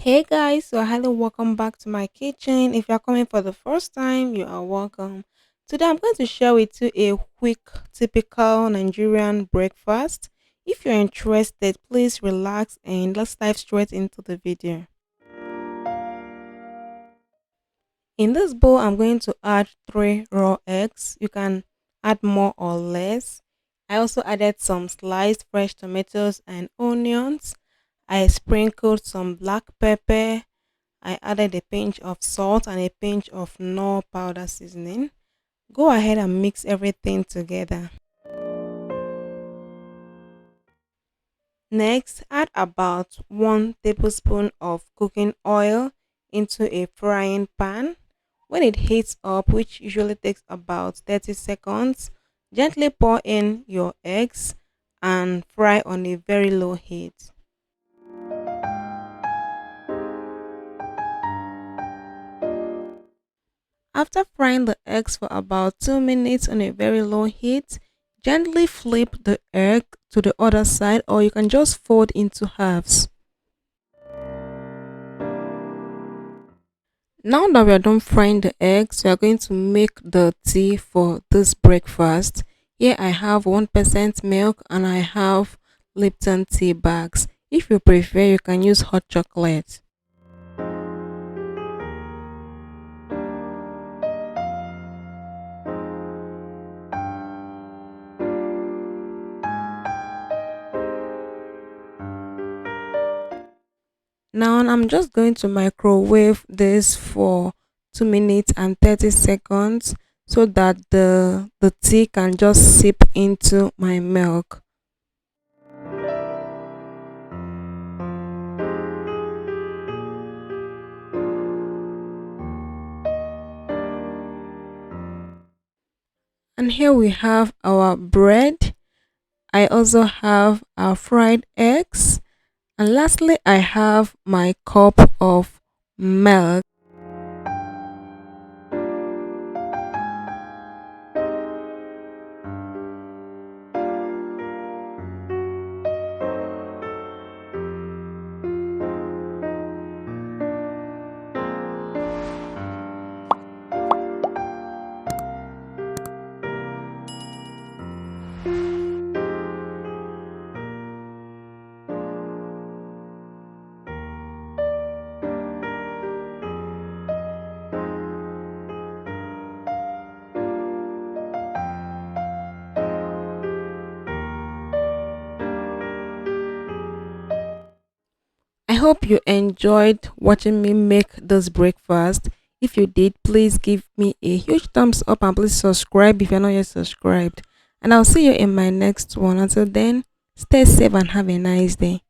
Hey guys, so hello, welcome back to my kitchen. If you're coming for the first time, you are welcome. Today I'm going to share with you a quick, typical Nigerian breakfast. If you're interested, please relax and let's dive straight into the video. In this bowl, I'm going to add 3 raw eggs. You can add more or less. I also added some sliced fresh tomatoes and onions. I sprinkled some black pepper. I added a pinch of salt and a pinch of Knorr powder seasoning. Go ahead and mix everything together. Next, add about 1 tablespoon of cooking oil into a frying pan. When it heats up, which usually takes about 30 seconds, gently pour in your eggs and fry on a very low heat. After frying the eggs for about 2 minutes on a very low heat, gently flip the egg to the other side or you can just fold into halves. Now that we are done frying the eggs, we are going to make the tea for this breakfast. Here I have 1% milk and I have Lipton tea bags. If you prefer, you can use hot chocolate. Now I'm just going to microwave this for 2 minutes and 30 seconds so that the tea can just sip into my milk. And here we have our bread. I also have our fried eggs. And lastly, I have my cup of milk. I hope you enjoyed watching me make this breakfast. If you did, please give me a huge thumbs up and please subscribe if you're not yet subscribed. And I'll see you in my next one. Until then, stay safe and have a nice day.